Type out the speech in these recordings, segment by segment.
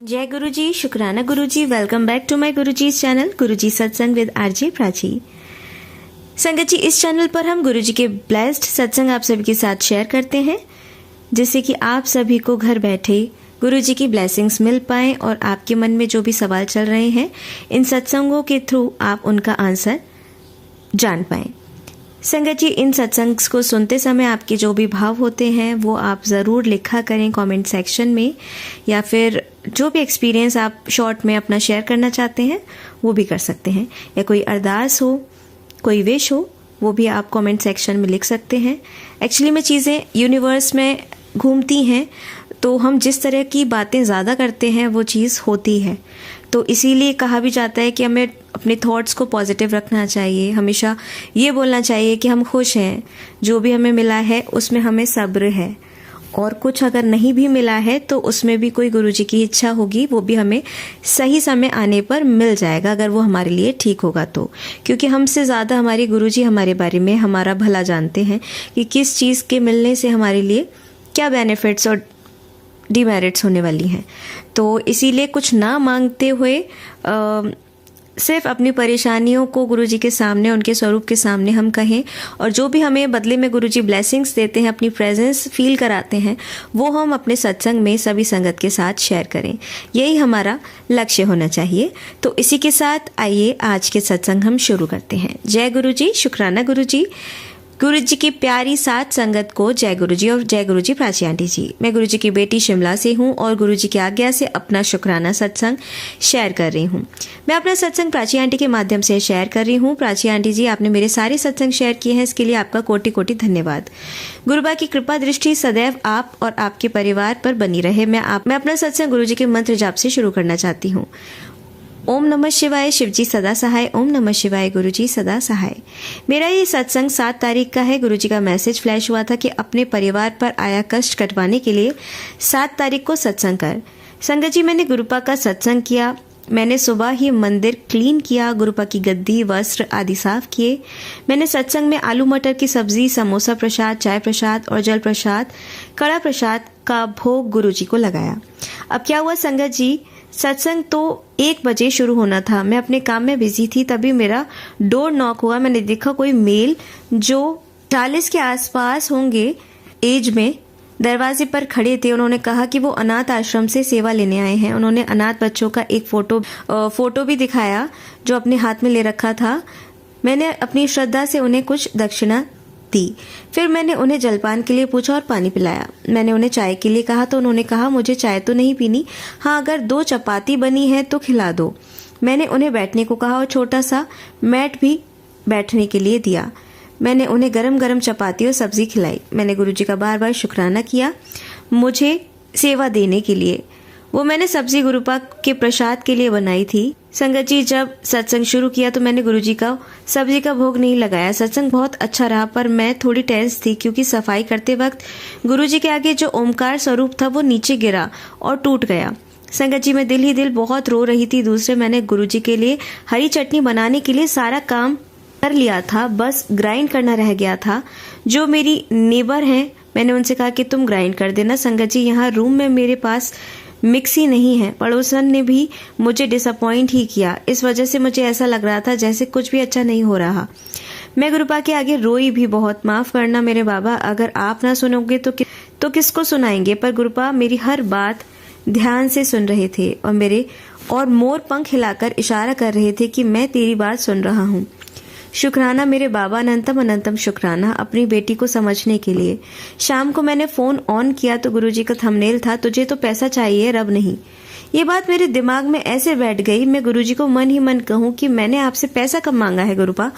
जय गुरु जी, शुक्राना गुरु जी। Welcome back to my Guru ji channel गुरु जी सत्संग विद आरजे प्राची। संगत जी, इस चैनल पर हम गुरु जी के ब्लेस्ड सत्संग आप सभी के साथ शेयर करते हैं, जिससे कि आप सभी को घर बैठे गुरु जी की ब्लेसिंग्स मिल पाएं और आपके मन में जो भी सवाल चल रहे हैं इन सत्संगों के थ्रू आप उनका आंसर जान पाएं। संगत जी, इन सत्संग को सुनते समय आपके जो भी भाव होते हैं वो आप ज़रूर लिखा करें कमेंट सेक्शन में, या फिर जो भी एक्सपीरियंस आप शॉर्ट में अपना शेयर करना चाहते हैं वो भी कर सकते हैं, या कोई अरदास हो, कोई विश हो, वो भी आप कमेंट सेक्शन में लिख सकते हैं। एक्चुअली में चीज़ें यूनिवर्स में घूमती हैं, तो हम जिस तरह की बातें ज़्यादा करते हैं वो चीज़ होती है। तो इसीलिए कहा भी जाता है कि हमें अपने थॉट्स को पॉजिटिव रखना चाहिए, हमेशा ये बोलना चाहिए कि हम खुश हैं, जो भी हमें मिला है उसमें हमें सब्र है, और कुछ अगर नहीं भी मिला है तो उसमें भी कोई गुरुजी की इच्छा होगी, वो भी हमें सही समय आने पर मिल जाएगा, अगर वो हमारे लिए ठीक होगा तो। क्योंकि हमसे ज़्यादा हमारे गुरुजी हमारे बारे में हमारा भला जानते हैं कि किस चीज़ के मिलने से हमारे लिए क्या बेनिफिट्स और डिमेरिट्स होने वाली हैं। तो इसीलिए कुछ ना मांगते हुए सिर्फ अपनी परेशानियों को गुरुजी के सामने, उनके स्वरूप के सामने हम कहें, और जो भी हमें बदले में गुरुजी ब्लेसिंग्स देते हैं, अपनी प्रेजेंस फील कराते हैं, वो हम अपने सत्संग में सभी संगत के साथ शेयर करें। यही हमारा लक्ष्य होना चाहिए। तो इसी के साथ आइए आज के सत्संग हम शुरू करते हैं। जय गुरु जी, शुक्राना गुरु जी। गुरु जी की प्यारी साथ संगत को जय गुरु जी और जय गुरु जी प्राची आंटी जी। मैं गुरु जी की बेटी शिमला से हूँ और गुरु जी की आज्ञा से अपना शुक्राना सत्संग शेयर कर रही हूँ। मैं अपना सत्संग प्राची आंटी के माध्यम से शेयर कर रही हूँ। प्राची आंटी जी, आपने मेरे सारे सत्संग शेयर किए हैं, इसके लिए आपका कोटि कोटि धन्यवाद। गुरुबा की कृपा दृष्टि सदैव आप और आपके परिवार पर बनी रहे। मैं अपना सत्संग गुरु जी के मंत्र जाप से शुरू करना चाहती हूँ। ओम नमः शिवाय, शिवजी सदा सहाय। ओम नमः शिवाय, गुरुजी सदा सहाय। मेरा ये सत्संग 7 तारीख का है। गुरुजी का मैसेज फ्लैश हुआ था कि अपने परिवार पर आया कष्ट कटवाने के लिए 7 तारीख को सत्संग कर। संगत जी, मैंने गुरुपा का सत्संग किया। मैंने सुबह ही मंदिर क्लीन किया, गुरुपा की गद्दी, वस्त्र आदि साफ किए। मैंने सत्संग में आलू मटर की सब्जी, समोसा प्रसाद, चाय प्रसाद और जल प्रसाद, कड़ा प्रसाद का भोग गुरुजी को लगाया। अब क्या हुआ संगत जी, सत्संग तो 1 बजे शुरू होना था। मैं अपने काम में बिजी थी, तभी मेरा डोर नॉक हुआ। मैंने देखा कोई मेल जो 40 के आसपास होंगे एज में दरवाजे पर खड़े थे। उन्होंने कहा कि वो अनाथ आश्रम से सेवा लेने आए हैं। उन्होंने अनाथ बच्चों का एक फोटो भी दिखाया जो अपने हाथ में ले रखा था। मैंने अपनी श्रद्धा से उन्हें कुछ दक्षिणा दी। फिर मैंने उन्हें जलपान के लिए पूछा और पानी पिलाया। मैंने उन्हें चाय के लिए कहा तो उन्होंने कहा मुझे चाय तो नहीं पीनी, हाँ अगर 2 चपाती बनी है तो खिला दो। मैंने उन्हें बैठने को कहा और छोटा सा मैट भी बैठने के लिए दिया। मैंने उन्हें गरम गरम चपाती और सब्जी खिलाई। मैंने गुरुजी का बार बार शुक्राना किया मुझे सेवा देने के लिए। वो मैंने सब्जी गुरुपा के प्रसाद के लिए बनाई थी। संगत जी, जब सत्संग शुरू किया तो मैंने गुरुजी का सब्जी का भोग नहीं लगाया। सत्संग बहुत अच्छा रहा, पर मैं थोड़ी टेंस थी क्योंकि सफाई करते वक्त गुरुजी के आगे जो ओमकार स्वरूप था वो नीचे गिरा और टूट गया। संगत जी, मैं दिल ही दिल बहुत रो रही थी। दूसरे, मैंने गुरुजी के लिए हरी चटनी बनाने के लिए सारा काम कर लिया था, बस ग्राइंड करना रह गया था। जो मेरी नेबर हैं, मैंने उनसे कहा कि तुम ग्राइंड कर देना। संगत जी, यहाँ रूम में मेरे पास मिक्सी नहीं है। पड़ोसन ने भी मुझे डिसअपॉइंट ही किया। इस वजह से मुझे ऐसा लग रहा था जैसे कुछ भी अच्छा नहीं हो रहा। मैं गुरुपा के आगे रोई भी बहुत। माफ करना मेरे बाबा, अगर आप ना सुनोगे तो किसको सुनाएंगे। पर गुरुपा मेरी हर बात ध्यान से सुन रहे थे और मोर पंख हिलाकर इशारा कर रहे थे कि मैं तेरी बात सुन रहा हूँ। शुक्राना मेरे बाबा, अनंतम अनंतम शुक्राना अपनी बेटी को समझने के लिए। शाम को मैंने फोन ऑन किया तो गुरुजी का थंबनेल था, तुझे तो पैसा चाहिए रब नहीं। ये बात मेरे दिमाग में ऐसे बैठ गई, मैं गुरुजी को मन ही मन कहूँ कि मैंने आपसे पैसा कब मांगा है गुरुपा,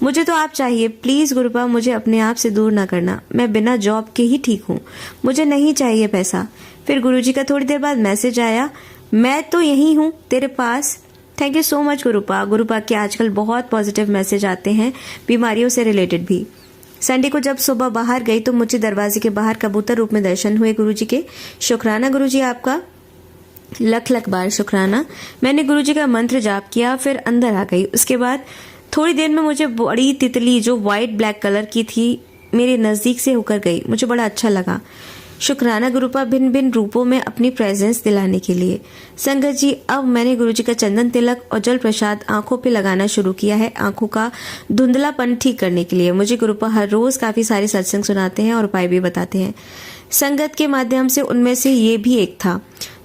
मुझे तो आप चाहिए। प्लीज गुरुपा, मुझे अपने आप से दूर ना करना, मैं बिना जॉब के ही ठीक हूँ, मुझे नहीं चाहिए पैसा। फिर गुरुजी का थोड़ी देर बाद मैसेज आया, मैं तो यही हूँ तेरे पास। Thank you so much गुरुपा। गुरुपा के आजकल बहुत पॉजिटिव मैसेज आते हैं, बीमारियों से रिलेटेड भी। संडे को जब सुबह बाहर गई तो मुझे दरवाजे के बाहर कबूतर रूप में दर्शन हुए गुरुजी के। शुक्राना गुरुजी, आपका लख लख बार शुक्राना। मैंने गुरुजी का मंत्र जाप किया, फिर अंदर आ गई। उसके बाद थोड़ी देर में मुझे बड़ी तितली जो व्हाइट ब्लैक कलर की थी मेरे नजदीक से होकर गई। मुझे बड़ा अच्छा लगा। शुक्राना गुरुपा भिन्न भिन्न रूपों में अपनी प्रेजेंस दिलाने के लिए। संगत जी, अब मैंने गुरुजी का चंदन तिलक और जल प्रसाद आंखों पे लगाना शुरू किया है, आंखों का धुंधलापन ठीक करने के लिए। मुझे गुरुपा हर रोज काफी सारे सत्संग सुनाते हैं और उपाय भी बताते हैं। संगत के माध्यम से उनमें से ये भी एक था।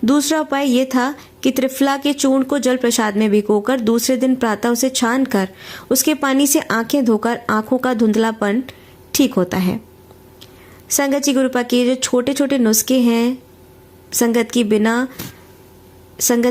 दूसरा उपाय ये था कि त्रिफला के चूर्ण को जल प्रसाद में भिगोकर दूसरे दिन प्रातः उसे छान कर उसके पानी से आंखें धोकर आंखों का धुंधलापन ठीक होता है। संगत जी, गुरुपा के जो छोटे छोटे नुस्खे हैं संगत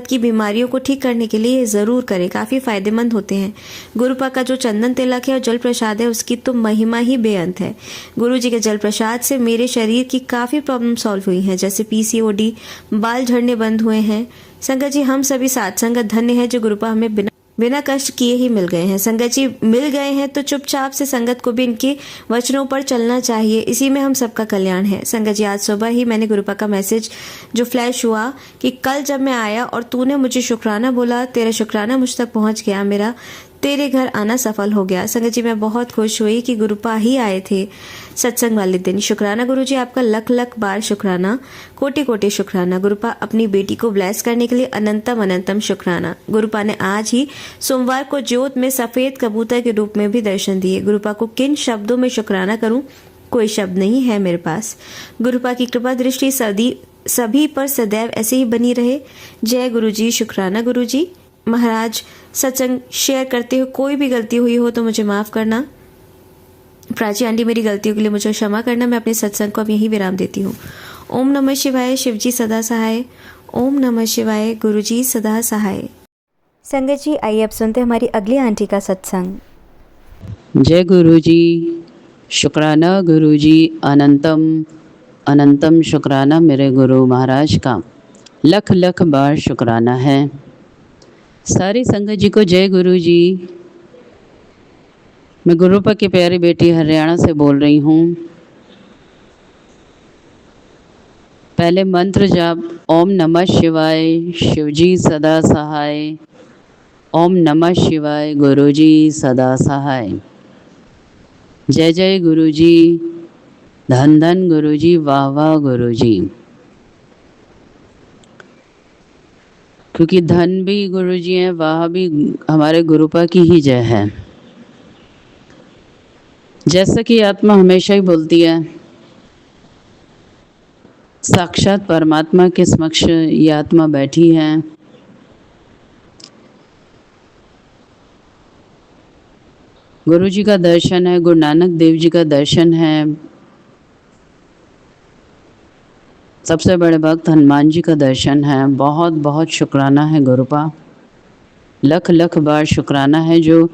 की बीमारियों को ठीक करने के लिए ज़रूर करें, काफ़ी फायदेमंद होते हैं। गुरुपा का जो चंदन तिलक है और जल प्रसाद है उसकी तो महिमा ही बेअंत है। गुरु जी के जल प्रसाद से मेरे शरीर की काफ़ी प्रॉब्लम सॉल्व हुई हैं, जैसे पीसीओडी, बाल झड़ने बंद हुए हैं। संगत जी, हम सभी साथ संगत धन्य है जो गुरुपा हमें बिना कष्ट किए ही मिल गए हैं। संगत जी, मिल गए हैं तो चुपचाप से संगत को भी इनके वचनों पर चलना चाहिए, इसी में हम सबका कल्याण है। संगत जी, आज सुबह ही मैंने गुरुपा का मैसेज जो फ्लैश हुआ कि कल जब मैं आया और तूने मुझे शुक्राना बोला, तेरा शुक्राना मुझ तक पहुंच गया, मेरा तेरे घर आना सफल हो गया। संगत जी, मैं बहुत खुश हुई कि गुरुपा ही आए थे सत्संग वाले दिन। शुक्राना गुरु जी, आपका लख लख बार शुक्राना, कोटि कोटि शुक्राना। गुरुपा अपनी बेटी को ब्लेस करने के लिए अनंतम अनंतम शुक्राना। गुरुपा ने आज ही सोमवार को ज्योत में सफेद कबूतर के रूप में भी दर्शन दिए। गुरुपा को किन शब्दों में शुक्राना करूं, कोई शब्द नहीं है मेरे पास। गुरुपा की कृपा दृष्टि सभी पर सदैव ऐसे ही बनी रहे। जय गुरु जी। शुक्राना गुरु जी। महाराज, सत्संग शेयर करते हुए कोई भी गलती हुई हो तो मुझे माफ करना। प्राची आंटी, मेरी गलतियों के लिए मुझे क्षमा करना। मैं अपने सत्संग को अब यहीं विराम देती हूँ। ओम नमः शिवाय। शिवजी सदा सहाय। ओम नमः शिवाय। गुरुजी सदा सहाय। संगत जी, आइए अब सुनते हमारी अगली आंटी का सत्संग। जय गुरु जी। शुक्राना गुरु जी, अनंतम अनंतम शुक्राना मेरे गुरु महाराज का लख लख बार शुक्राना है। सारी संगत जी को जय गुरु जी। मैं गुरुपा की प्यारी बेटी हरियाणा से बोल रही हूँ। पहले मंत्र जाप ओम नमः शिवाय, शिवजी सदा सहाय। ओम नमः शिवाय, गुरुजी सदा सहाय। जय जय गुरुजी, धन धन गुरुजी, वाह वाह गुरुजी। क्योंकि धन भी गुरुजी हैं, वाह भी हमारे गुरुपा की ही जय है। जैसा कि आत्मा हमेशा ही बोलती है, साक्षात परमात्मा के समक्ष ये आत्मा बैठी है। गुरु जी का दर्शन है, गुरु नानक देव जी का दर्शन है, सबसे बड़े भक्त हनुमान जी का दर्शन है। बहुत बहुत शुक्राना है गुरुपा, लख लख बार शुक्राना है जो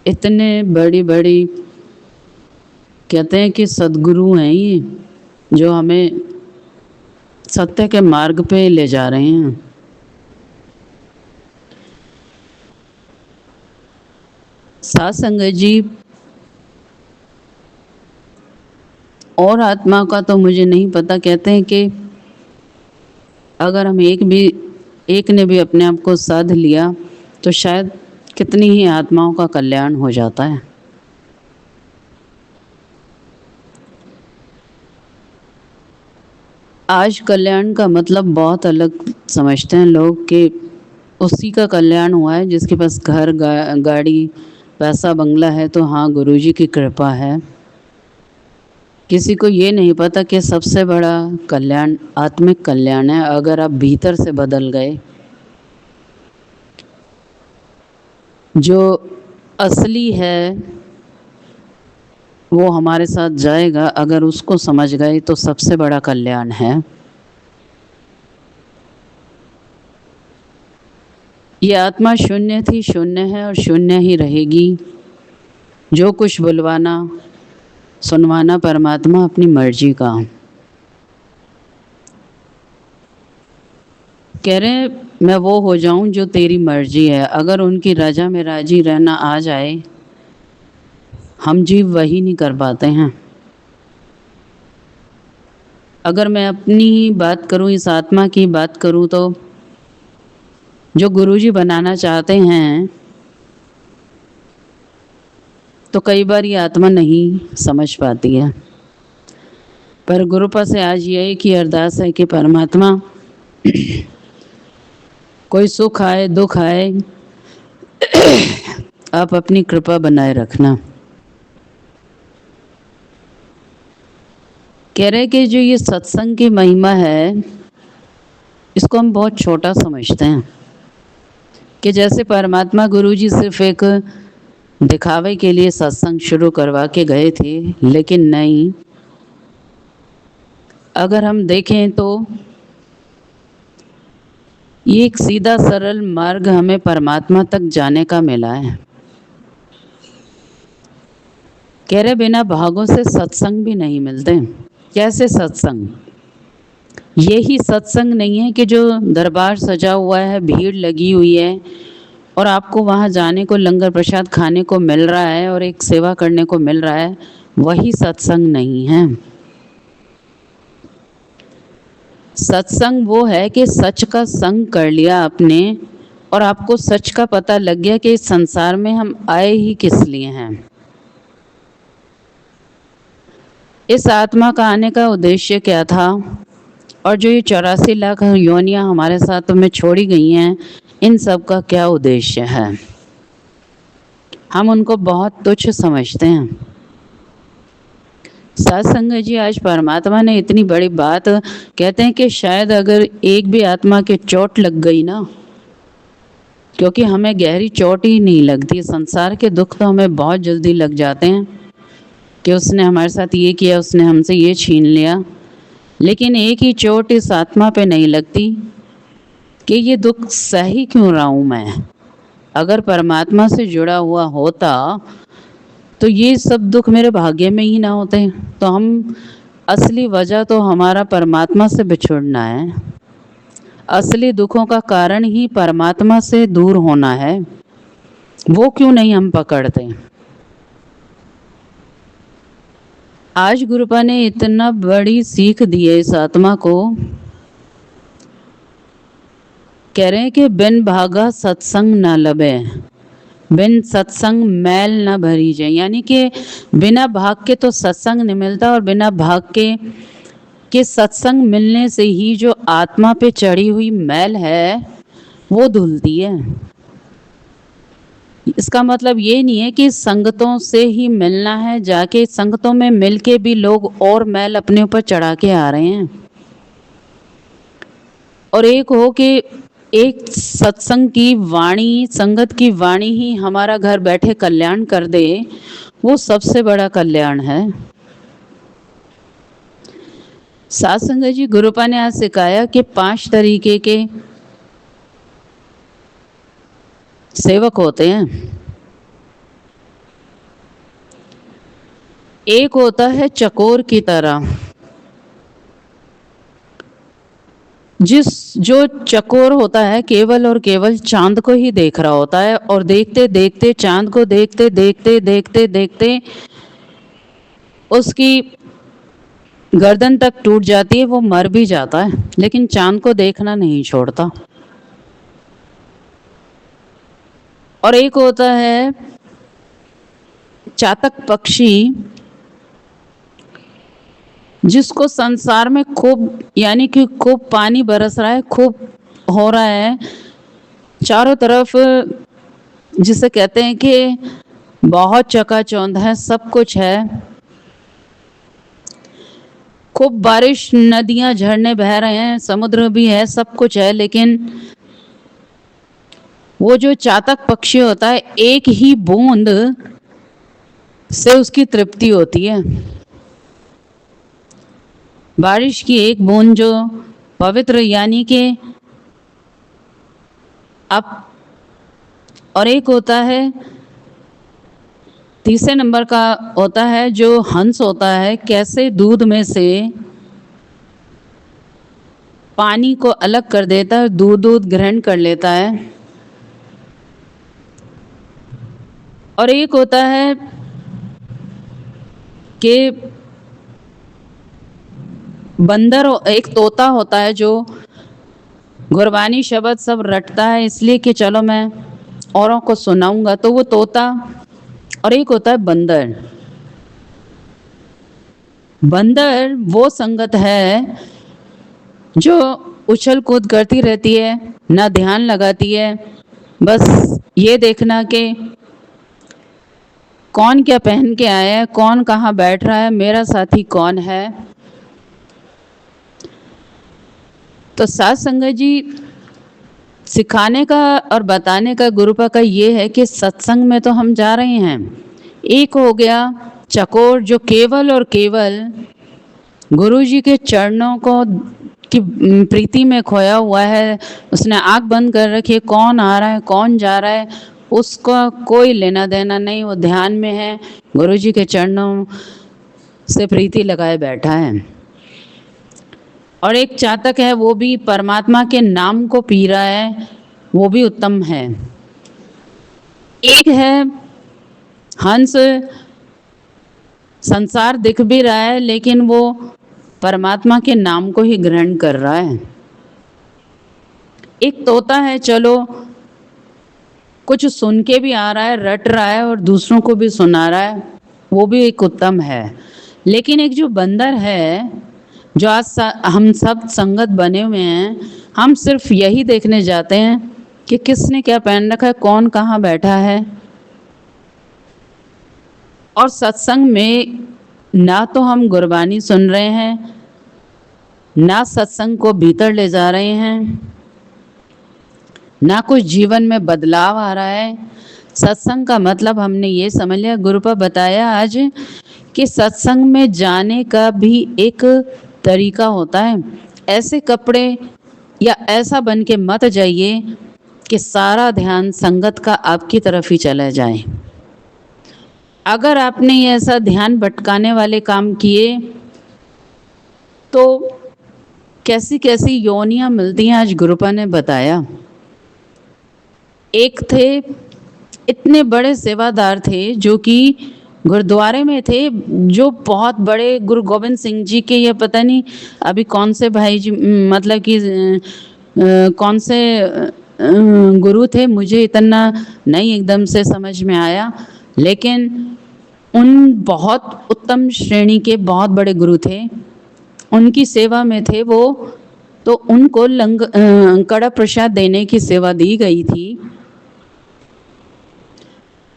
इतने बड़ी बड़ी कहते हैं कि सद्गुरु हैं ये, जो हमें सत्य के मार्ग पे ले जा रहे हैं। साथ संगत जी, और आत्मा का तो मुझे नहीं पता। कहते हैं कि अगर हम एक ने भी अपने आप को साध लिया तो शायद कितनी ही आत्माओं का कल्याण हो जाता है। आज कल्याण का मतलब बहुत अलग समझते हैं लोग कि उसी का कल्याण हुआ है जिसके पास घर गाड़ी पैसा बंगला है, तो हाँ गुरुजी की कृपा है। किसी को ये नहीं पता कि सबसे बड़ा कल्याण आत्मिक कल्याण है। अगर आप भीतर से बदल गए, जो असली है वो हमारे साथ जाएगा। अगर उसको समझ गए तो सबसे बड़ा कल्याण है। ये आत्मा शून्य थी, शून्य है और शून्य ही रहेगी। जो कुछ बुलवाना सुनवाना परमात्मा अपनी मर्जी का। कह रहे हैं मैं वो हो जाऊं जो तेरी मर्जी है। अगर उनकी रजा में राजी रहना आ जाए, हम जीव वही नहीं कर पाते हैं। अगर मैं अपनी ही बात करूं, इस आत्मा की बात करूं, तो जो गुरुजी बनाना चाहते हैं तो कई बार ये आत्मा नहीं समझ पाती है। पर गुरुपा से आज यही की अरदास है कि परमात्मा कोई सुख आए दुख आए आप अपनी कृपा बनाए रखना। कह रहे कि जो ये सत्संग की महिमा है इसको हम बहुत छोटा समझते हैं कि जैसे परमात्मा गुरुजी सिर्फ एक दिखावे के लिए सत्संग शुरू करवा के गए थे, लेकिन नहीं, अगर हम देखें तो ये एक सीधा सरल मार्ग हमें परमात्मा तक जाने का मिला है। कह रहे बिना भागों से सत्संग भी नहीं मिलते। कैसे सत्संग? यही सत्संग नहीं है कि जो दरबार सजा हुआ है, भीड़ लगी हुई है और आपको वहाँ जाने को लंगर प्रसाद खाने को मिल रहा है और एक सेवा करने को मिल रहा है, वही सत्संग नहीं है। सत्संग वो है कि सच का संग कर लिया आपने और आपको सच का पता लग गया कि इस संसार में हम आए ही किस लिए हैं, इस आत्मा का आने का उद्देश्य क्या था, और जो ये 84 लाख योनियां हमारे साथ में छोड़ी गई हैं, इन सब का क्या उद्देश्य है। हम उनको बहुत तुच्छ समझते हैं। सत्संग जी आज परमात्मा ने इतनी बड़ी बात कहते हैं कि शायद अगर एक भी आत्मा के चोट लग गई ना, क्योंकि हमें गहरी चोट ही नहीं लगती, संसार के दुख तो हमें बहुत जल्दी लग जाते हैं कि उसने हमारे साथ ये किया, उसने हमसे ये छीन लिया, लेकिन एक ही चोट इस आत्मा पे नहीं लगती कि ये दुख सही क्यों रहा हूँ मैं। अगर परमात्मा से जुड़ा हुआ होता तो ये सब दुख मेरे भाग्य में ही ना होते। तो हम असली वजह तो हमारा परमात्मा से बिछुड़ना है, असली दुखों का कारण ही परमात्मा से दूर होना है, वो क्यों नहीं हम पकड़ते। आज गुरुपा ने इतना बड़ी सीख दी है इस आत्मा को, कह रहे हैं कि बिन भागा सत्संग न लबे, बिन सत्संग मैल न भरी जाए। यानी कि बिना भाग के तो सत्संग नहीं मिलता, और बिना भाग के सत्संग मिलने से ही जो आत्मा पे चढ़ी हुई मैल है वो धुलती है। इसका मतलब ये नहीं है कि संगतों से ही मिलना है, जाके संगतों में मिलके भी लोग और मैल अपने ऊपर चढ़ा के आ रहे हैं। और एक हो कि एक सत्संग की वाणी, संगत की वाणी ही हमारा घर बैठे कल्याण कर दे, वो सबसे बड़ा कल्याण है। सत्संग जी गुरुपा ने आज सिखाया कि 5 तरीके के सेवक होते हैं। एक होता है चकोर की तरह, जो चकोर होता है केवल और केवल चांद को ही देख रहा होता है, और देखते देखते चांद को देखते देखते देखते देखते उसकी गर्दन तक टूट जाती है, वो मर भी जाता है, लेकिन चांद को देखना नहीं छोड़ता। और एक होता है चातक पक्षी, जिसको संसार में खूब, यानी कि खूब पानी बरस रहा है, खूब हो रहा है चारों तरफ, जिसे कहते हैं कि बहुत चकाचौंध है, सब कुछ है, खूब बारिश, नदियां झरने बह रहे हैं, समुद्र भी है, सब कुछ है, लेकिन वो जो चातक पक्षी होता है, एक ही बूंद से उसकी तृप्ति होती है। बारिश की एक बूंद जो पवित्र, यानी कि आप, और एक होता है तीसरे नंबर का होता है जो हंस होता है, कैसे दूध में से पानी को अलग कर देता है, दूध ग्रहण कर लेता है। और एक होता है कि बंदर, एक तोता होता है जो गुरबानी शब्द सब रटता है, इसलिए कि चलो मैं औरों को सुनाऊंगा, तो वो तोता। और एक होता है बंदर, बंदर वो संगत है जो उछल कूद करती रहती है, ना ध्यान लगाती है, बस ये देखना कि कौन क्या पहन के आया है, कौन कहाँ बैठ रहा है, मेरा साथी कौन है। तो साथ संगत जी सिखाने का और बताने का गुरुपा का ये है कि सत्संग में तो हम जा रहे हैं। एक हो गया चकोर जो केवल और केवल गुरु जी के चरणों को की प्रीति में खोया हुआ है, उसने आंख बंद कर रखी है, कौन आ रहा है कौन जा रहा है उसका कोई लेना देना नहीं, वो ध्यान में है, गुरु जी के चरणों से प्रीति लगाए बैठा है। और एक चातक है, वो भी परमात्मा के नाम को पी रहा है, वो भी उत्तम है। एक है हंस, संसार दिख भी रहा है लेकिन वो परमात्मा के नाम को ही ग्रहण कर रहा है। एक तोता है, चलो कुछ सुन के भी आ रहा है, रट रहा है और दूसरों को भी सुना रहा है, वो भी एक उत्तम है। लेकिन एक जो बंदर है, जो आज हम सब संगत बने हुए हैं, हम सिर्फ यही देखने जाते हैं कि किसने क्या पहन रखा है, कौन कहाँ बैठा है। और सत्संग में ना तो हम गुरबानी सुन रहे हैं, ना सत्संग को भीतर ले जा रहे हैं, ना कुछ जीवन में बदलाव आ रहा है। सत्संग का मतलब हमने ये समझ लिया, गुरुपा बताया आज कि सत्संग में जाने का भी एक तरीका होता है। ऐसे कपड़े या ऐसा बन के मत जाइए कि सारा ध्यान संगत का आपकी तरफ ही चला जाए। अगर आपने ये ऐसा ध्यान भटकाने वाले काम किए तो कैसी कैसी योनियां मिलती हैं, आज गुरुपा ने बताया। एक थे, इतने बड़े सेवादार थे जो कि गुरुद्वारे में थे, जो बहुत बड़े गुरु गोविंद सिंह जी के, ये पता नहीं अभी कौन से भाई जी, मतलब कि कौन से गुरु थे, मुझे इतना नहीं एकदम से समझ में आया, लेकिन उन बहुत उत्तम श्रेणी के बहुत बड़े गुरु थे, उनकी सेवा में थे वो। तो उनको कड़ा प्रसाद देने की सेवा दी गई थी।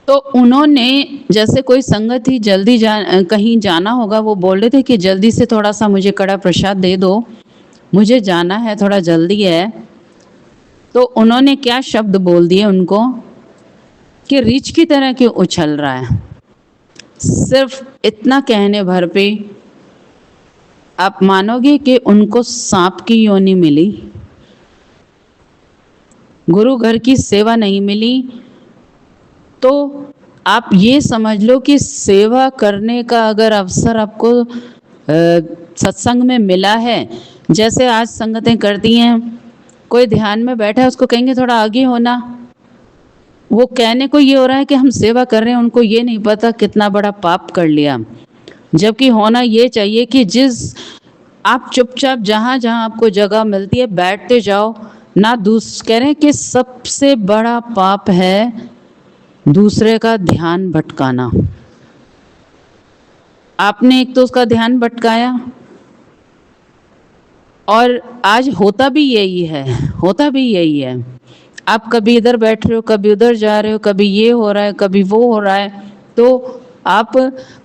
तो उन्होंने, जैसे कोई संगत ही जल्दी कहीं जाना होगा, वो बोल रहे थे कि जल्दी से थोड़ा सा मुझे कड़ा प्रसाद दे दो, मुझे जाना है, थोड़ा जल्दी है। तो उन्होंने क्या शब्द बोल दिए उनको कि रीछ की तरह क्यों उछल रहा है। सिर्फ इतना कहने भर पे आप मानोगे कि उनको सांप की योनि मिली, गुरु घर की सेवा नहीं मिली। तो आप ये समझ लो कि सेवा करने का अगर अवसर आपको सत्संग में मिला है, जैसे आज संगतें करती हैं, कोई ध्यान में बैठा है उसको कहेंगे थोड़ा आगे होना, वो कहने को ये हो रहा है कि हम सेवा कर रहे हैं, उनको ये नहीं पता कितना बड़ा पाप कर लिया। जबकि होना ये चाहिए कि जिस आप चुपचाप जहाँ जहाँ आपको जगह मिलती है बैठते जाओ ना। कह रहे हैं कि सबसे बड़ा पाप है दूसरे का ध्यान भटकाना। आपने एक तो उसका ध्यान भटकाया, और आज होता भी यही है, आप कभी इधर बैठ रहे हो, कभी उधर जा रहे हो, कभी ये हो रहा है, कभी वो हो रहा है। तो आप,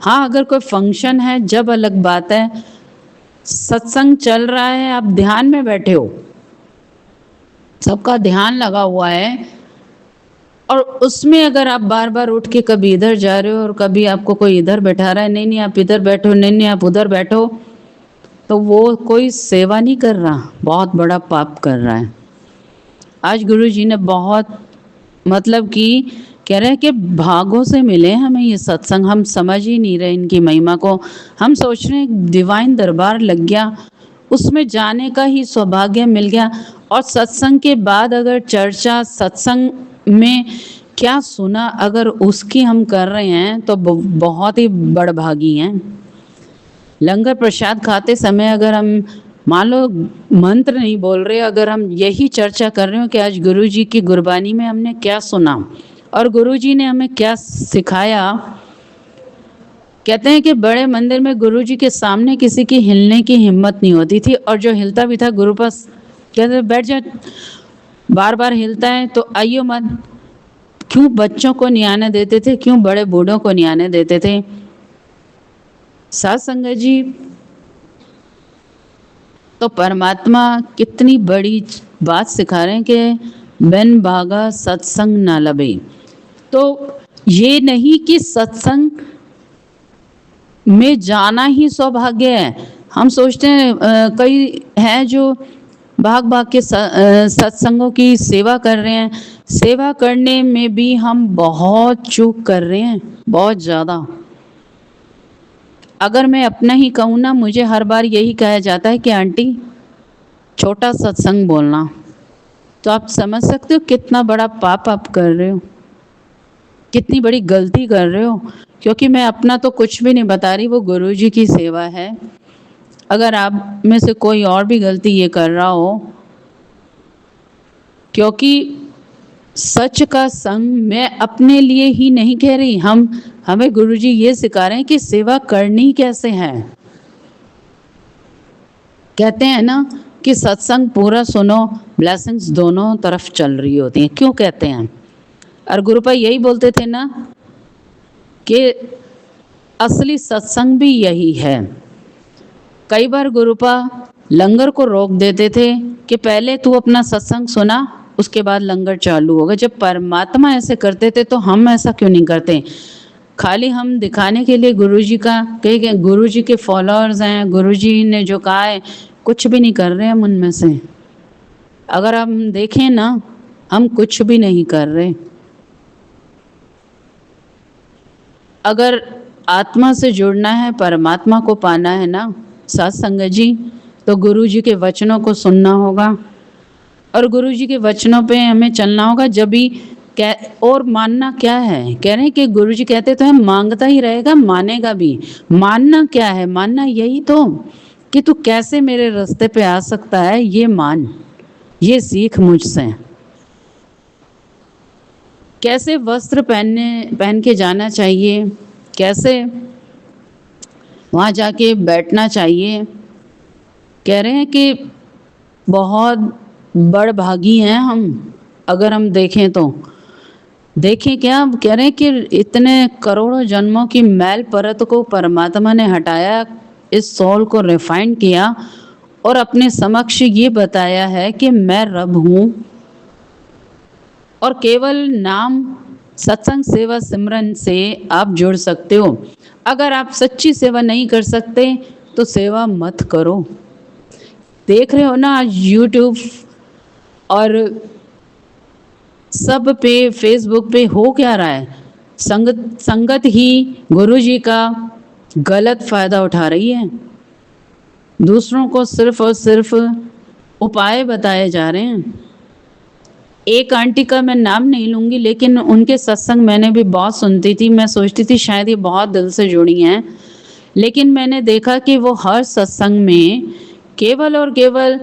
हाँ अगर कोई फंक्शन है जब अलग बात है, सत्संग चल रहा है, आप ध्यान में बैठे हो, सबका ध्यान लगा हुआ है, और उसमें अगर आप बार बार उठ के कभी इधर जा रहे हो और कभी आपको कोई इधर बैठा रहा है, नहीं आप इधर बैठो, नहीं आप उधर बैठो, तो वो कोई सेवा नहीं कर रहा, बहुत बड़ा पाप कर रहा है। आज गुरु जी ने बहुत, मतलब कि कह रहे हैं कि भागों से मिले हमें ये सत्संग, हम समझ ही नहीं रहे इनकी महिमा को। हम सोच रहे हैं डिवाइन दरबार लग गया, उसमें जाने का ही सौभाग्य मिल गया। और सत्संग के बाद अगर चर्चा, सत्संग में क्या सुना, अगर उसकी हम कर रहे हैं तो बहुत ही बड़भागी हैं। लंगर प्रसाद खाते समय अगर हम मान लो मंत्र नहीं बोल रहे, अगर हम यही चर्चा कर रहे हो कि आज गुरु जी की गुरबानी में हमने क्या सुना और गुरु जी ने हमें क्या सिखाया, कहते हैं कि बड़े मंदिर में गुरुजी के सामने किसी की हिलने की हिम्मत नहीं होती थी, और जो हिलता भी था गुरु पास कहते बैठ जा, बार बार हिलता है तो आइयो मत। क्यों बच्चों को नहीं आने देते थे, क्यों बड़े बूढ़ों को नहीं आने देते थे। साथ संगत जी, तो परमात्मा कितनी बड़ी बात सिखा रहे हैं कि बिन भागा सत्संग ना लबे। तो ये नहीं कि सत्संग में जाना ही सौभाग्य है। हम सोचते हैं कई हैं जो भाग भाग के सत्संगों की सेवा कर रहे हैं। सेवा करने में भी हम बहुत चूक कर रहे हैं, बहुत ज़्यादा। अगर मैं अपना ही कहूँ ना, मुझे हर बार यही कहा जाता है कि आंटी छोटा सत्संग बोलना। तो आप समझ सकते हो कितना बड़ा पाप आप कर रहे हो, कितनी बड़ी गलती कर रहे हो। क्योंकि मैं अपना तो कुछ भी नहीं बता रही, वो गुरुजी की सेवा है। अगर आप में से कोई और भी गलती ये कर रहा हो, क्योंकि सच का संग मैं अपने लिए ही नहीं कह रही, हमें गुरुजी ये सिखा रहे हैं कि सेवा करनी कैसे है। कहते हैं ना कि सत्संग पूरा सुनो, ब्लेसिंग्स दोनों तरफ चल रही होती हैं। क्यों कहते हैं? और गुरुपा यही बोलते थे ना कि असली सत्संग भी यही है। कई बार गुरुपा लंगर को रोक देते थे कि पहले तू अपना सत्संग सुना, उसके बाद लंगर चालू होगा। जब परमात्मा ऐसे करते थे तो हम ऐसा क्यों नहीं करते? खाली हम दिखाने के लिए गुरुजी का, कई गुरुजी के फॉलोअर्स हैं, गुरुजी ने जो कहा है कुछ भी नहीं कर रहे हम उनमें से। अगर हम देखें ना, हम कुछ भी नहीं कर रहे। अगर आत्मा से जुड़ना है, परमात्मा को पाना है ना साथ संगत जी, तो गुरुजी के वचनों को सुनना होगा और गुरुजी के वचनों पे हमें चलना होगा। जब भी और मानना क्या है, कह रहे हैं कि गुरुजी कहते तो है मांगता ही रहेगा मानेगा भी। मानना क्या है? मानना यही तो कि तू कैसे मेरे रास्ते पे आ सकता है, ये मान, ये सीख मुझसे। कैसे वस्त्र पहन के जाना चाहिए, कैसे वहाँ जाके बैठना चाहिए। कह रहे हैं कि बहुत बड़भागी हैं हम। अगर हम देखें तो देखें क्या कह रहे हैं कि इतने करोड़ों जन्मों की मैल परत को परमात्मा ने हटाया, इस सोल को रिफाइन किया और अपने समक्ष ये बताया है कि मैं रब हूँ। और केवल नाम, सत्संग, सेवा, सिमरन से आप जुड़ सकते हो। अगर आप सच्ची सेवा नहीं कर सकते तो सेवा मत करो। देख रहे हो ना आज यूट्यूब और सब पे, फेसबुक पे हो क्या रहा है? संगत ही गुरुजी का गलत फायदा उठा रही है। दूसरों को सिर्फ और सिर्फ उपाय बताए जा रहे हैं। एक आंटी का मैं नाम नहीं लूँगी, लेकिन उनके सत्संग मैंने भी बहुत सुनती थी। मैं सोचती थी शायद ये बहुत दिल से जुड़ी हैं, लेकिन मैंने देखा कि वो हर सत्संग में केवल और केवल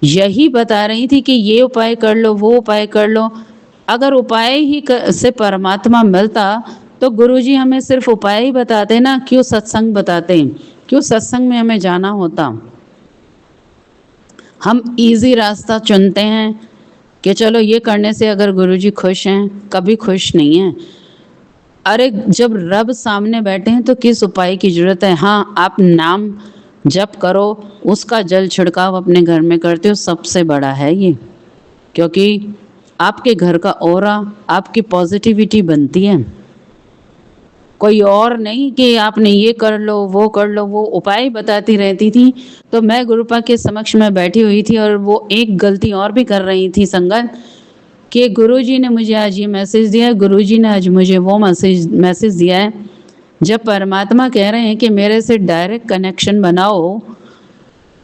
यही बता रही थी कि ये उपाय कर लो, वो उपाय कर लो। अगर उपाय ही से परमात्मा मिलता तो गुरुजी हमें सिर्फ उपाय ही बताते ना, क्यों सत्संग बताते? क्यों सत्संग में हमें जाना होता? हम इजी रास्ता चुनते हैं कि चलो ये करने से अगर गुरुजी खुश हैं, कभी खुश नहीं हैं। अरे जब रब सामने बैठे हैं तो किस उपाय की जरूरत है? हाँ, आप नाम जप करो, उसका जल छिड़काव अपने घर में करते हो, सबसे बड़ा है ये। क्योंकि आपके घर का ऑरा, आपकी पॉजिटिविटी बनती है। कोई और नहीं कि आपने ये कर लो, वो कर लो। वो उपाय बताती रहती थी। तो मैं गुरुपा के समक्ष में बैठी हुई थी और वो एक गलती और भी कर रही थी संगत, कि गुरुजी ने मुझे आज ये मैसेज दिया है, गुरुजी ने आज मुझे वो मैसेज दिया है। जब परमात्मा कह रहे हैं कि मेरे से डायरेक्ट कनेक्शन बनाओ,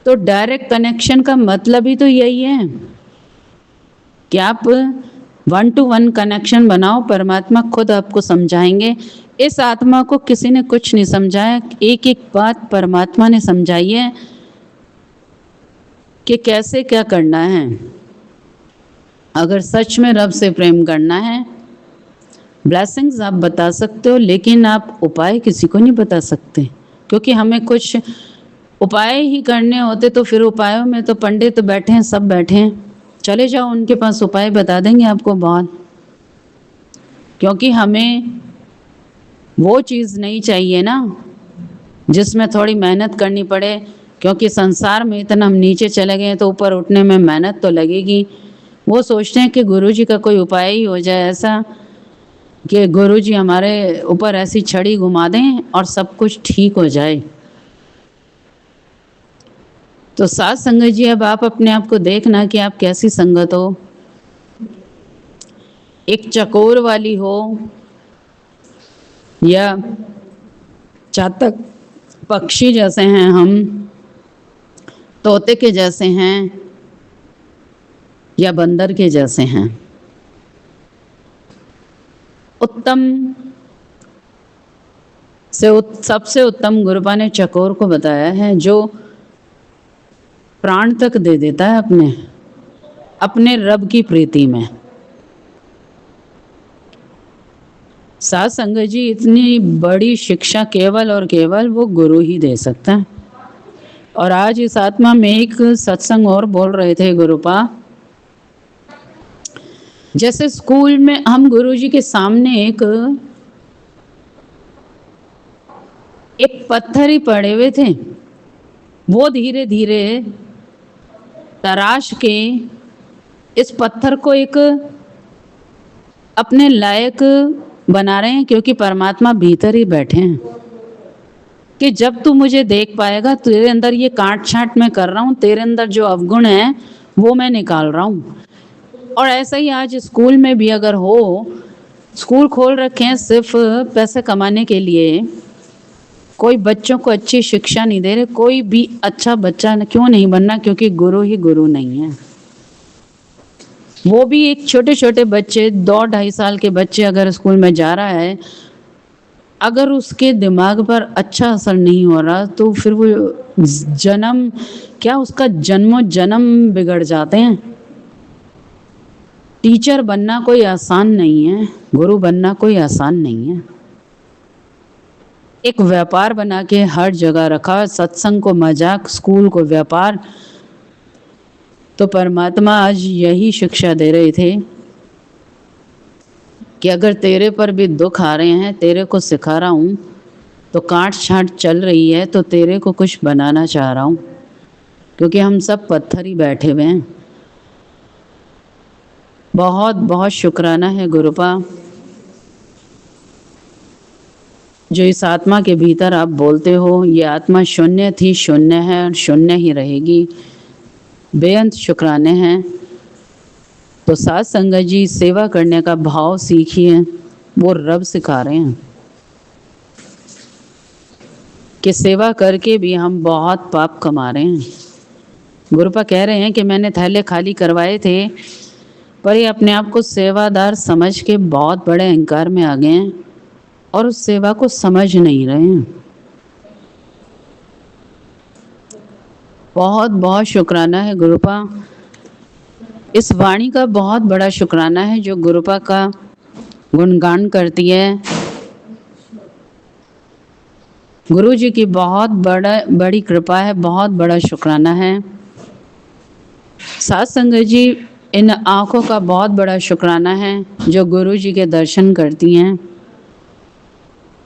तो डायरेक्ट कनेक्शन का मतलब ही तो यही है कि आप 1 to 1 कनेक्शन बनाओ। परमात्मा खुद आपको समझाएंगे। इस आत्मा को किसी ने कुछ नहीं समझाया, एक एक बात परमात्मा ने समझाई है कि कैसे क्या करना है। अगर सच में रब से प्रेम करना है ब्लेसिंग्स आप बता सकते हो, लेकिन आप उपाय किसी को नहीं बता सकते, क्योंकि हमें कुछ उपाय ही करने होते तो फिर उपायों में तो पंडित बैठे हैं, सब बैठे हैं, चले जाओ उनके पास, उपाय बता देंगे आपको बहुत। क्योंकि हमें वो चीज़ नहीं चाहिए ना जिसमें थोड़ी मेहनत करनी पड़े, क्योंकि संसार में इतना हम नीचे चले गए हैं तो ऊपर उठने में मेहनत तो लगेगी। वो सोचते हैं कि गुरुजी का कोई उपाय ही हो जाए ऐसा कि गुरुजी हमारे ऊपर ऐसी छड़ी घुमा दें और सब कुछ ठीक हो जाए। तो साथ संगत जी, अब आप अपने आप को देखना कि आप कैसी संगत हो। एक चकोर वाली हो या चातक पक्षी जैसे हैं हम, तोते के जैसे हैं या बंदर के जैसे हैं। उत्तम से सबसे उत्तम गुरुपा ने चकोर को बताया है, जो प्राण तक दे देता है अपने रब की प्रीति में। साथ संगत जी, इतनी बड़ी शिक्षा केवल और केवल वो गुरु ही दे सकता है। और आज इस आत्मा में एक सत्संग और बोल रहे थे गुरुपा, जैसे स्कूल में हम गुरुजी के सामने एक पत्थर ही पड़े हुए थे, वो धीरे धीरे तराश के इस पत्थर को एक अपने लायक बना रहे हैं, क्योंकि परमात्मा भीतर ही बैठे हैं कि जब तू मुझे देख पाएगा, तेरे अंदर ये काट छांट मैं कर रहा हूँ, तेरे अंदर जो अवगुण है वो मैं निकाल रहा हूँ। और ऐसा ही आज स्कूल में भी अगर हो, स्कूल खोल रखे हैं सिर्फ पैसे कमाने के लिए, कोई बच्चों को अच्छी शिक्षा नहीं दे रहे, कोई भी अच्छा बच्चा क्यों नहीं बनना, क्योंकि गुरु ही गुरु नहीं है। वो भी एक छोटे छोटे बच्चे, 2-2.5 साल के बच्चे अगर स्कूल में जा रहा है, अगर उसके दिमाग पर अच्छा असर नहीं हो रहा तो फिर वो जन्म क्या, उसका जन्मों जन्म बिगड़ जाते हैं। टीचर बनना कोई आसान नहीं है, गुरु बनना कोई आसान नहीं है। एक व्यापार बना के हर जगह रखा, सत्संग को मजाक, स्कूल को व्यापार। तो परमात्मा आज यही शिक्षा दे रहे थे कि अगर तेरे पर भी दुख आ रहे हैं, तेरे को सिखा रहा हूँ, तो काट छांट चल रही है तो तेरे को कुछ बनाना चाह रहा हूँ, क्योंकि हम सब पत्थर ही बैठे हुए हैं। बहुत बहुत शुक्राना है गुरुपा, जो इस आत्मा के भीतर आप बोलते हो। ये आत्मा शून्य थी, शून्य है और शून्य ही रहेगी। बेअंत शुक्राने हैं। तो साथ संगत जी, सेवा करने का भाव सीखिए, वो रब सिखा रहे हैं कि सेवा करके भी हम बहुत पाप कमा रहे हैं। गुरुपा कह रहे हैं कि मैंने थैले खाली करवाए थे, पर ये अपने आप को सेवादार समझ के बहुत बड़े अहंकार में आ गए हैं और उस सेवा को समझ नहीं रहे हैं। बहुत बहुत शुक्राना है गुरुपा। इस वाणी का बहुत बड़ा शुक्राना है जो गुरुपा का गुणगान करती है। गुरु जी की बहुत बड़ी कृपा है, बहुत बड़ा शुक्राना है। साथ संगत जी, इन आँखों का बहुत बड़ा शुक्राना है जो गुरु जी के दर्शन करती हैं।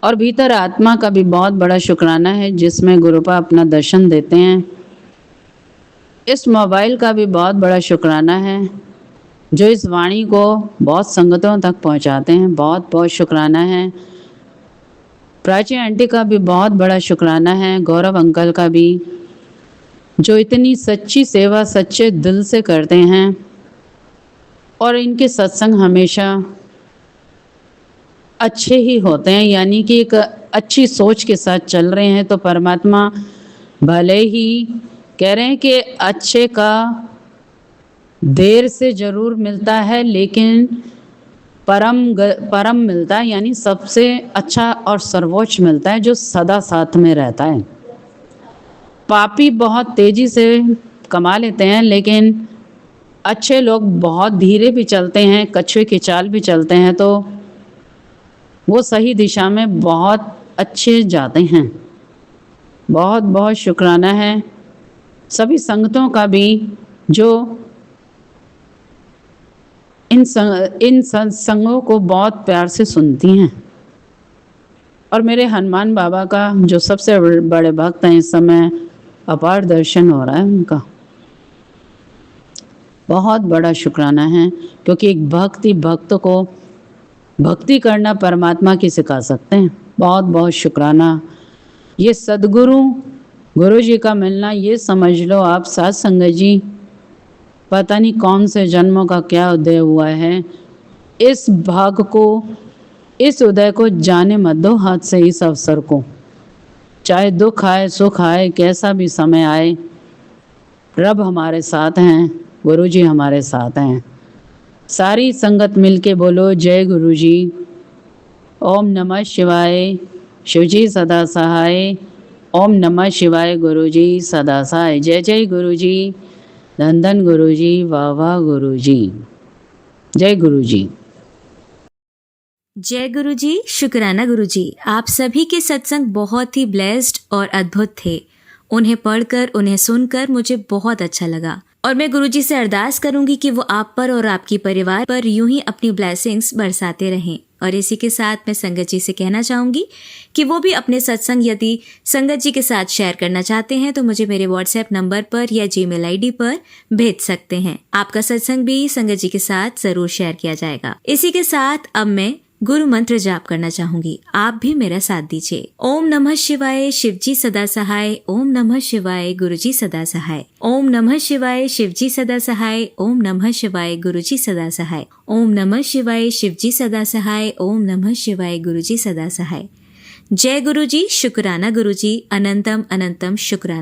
और भीतर आत्मा का भी बहुत बड़ा शुक्राना है जिसमें गुरुपा अपना दर्शन देते हैं। इस मोबाइल का भी बहुत बड़ा शुक्राना है जो इस वाणी को बहुत संगतों तक पहुंचाते हैं। बहुत बहुत शुक्राना है। प्राची आंटी का भी बहुत बड़ा शुक्राना है, गौरव अंकल का भी, जो इतनी सच्ची सेवा सच्चे दिल से करते हैं और इनके सत्संग हमेशा अच्छे ही होते हैं, यानी कि एक अच्छी सोच के साथ चल रहे हैं। तो परमात्मा भले ही कह रहे हैं कि अच्छे का देर से ज़रूर मिलता है, लेकिन परम मिलता है, यानी सबसे अच्छा और सर्वोच्च मिलता है जो सदा साथ में रहता है। पापी बहुत तेज़ी से कमा लेते हैं, लेकिन अच्छे लोग बहुत धीरे भी चलते हैं, कछुए की चाल भी चलते हैं। तो वो सही दिशा में बहुत अच्छे जाते हैं। बहुत बहुत शुक्राना है सभी संगतों का भी जो इन सत्संगों को बहुत प्यार से सुनती हैं। और मेरे हनुमान बाबा का जो सबसे बड़े भक्त हैं, इस समय अपार दर्शन हो रहा है उनका। बहुत बड़ा शुक्राना है, क्योंकि एक भक्त ही भक्त को भक्ति करना परमात्मा की सिखा सकते हैं। बहुत बहुत शुक्राना। ये सदगुरु गुरु जी का मिलना, ये समझ लो आप साथ संगत जी, पता नहीं कौन से जन्मों का क्या उदय हुआ है। इस भाग को, इस उदय को जाने मत दो हाथ से इस अवसर को। चाहे दुख आए सुख आए, कैसा भी समय आए, रब हमारे साथ हैं, गुरु जी हमारे साथ हैं। सारी संगत मिलके बोलो जय गुरु जी। ओम नमः शिवाय, शिवजी सदा सहाय। ओम नमः शिवाय, गुरु जी सदा सहाय। जय जय गुरु जी, धन धन गुरु जी, वाह वाह गुरु जी। जय गुरु जी। जय गुरु जी, शुक्राना गुरु जी। आप सभी के सत्संग बहुत ही ब्लेस्ड और अद्भुत थे। उन्हें पढ़कर, उन्हें सुनकर मुझे बहुत अच्छा लगा, और मैं गुरु जी से अरदास करूंगी कि वो आप पर और आपकी परिवार पर यूं ही अपनी ब्लेसिंग्स बरसाते रहें। और इसी के साथ मैं संगत जी से कहना चाहूंगी कि वो भी अपने सत्संग यदि संगत जी के साथ शेयर करना चाहते हैं तो मुझे मेरे व्हाट्सएप नंबर पर या जीमेल आईडी पर भेज सकते हैं। आपका सत्संग भी संगत जी के साथ जरूर शेयर किया जाएगा। इसी के साथ अब मैं गुरु मंत्र जाप करना चाहूंगी, आप भी मेरा साथ दीजिए। ओम नमः शिवाय, शिवजी सदा सहाय। ओम नमः शिवाय, गुरुजी सदा सहाय। ओम नमः शिवाय, शिवजी सदा सहाय। ओम नमः शिवाय, गुरुजी सदा सहाय। ओम नमः शिवाय, शिवजी सदा सहाय। ओम नमः शिवाय, गुरुजी सदा सहाय। जय गुरु जी, शुक्राना गुरु जी, अनंतम अनंतम शुक्राना।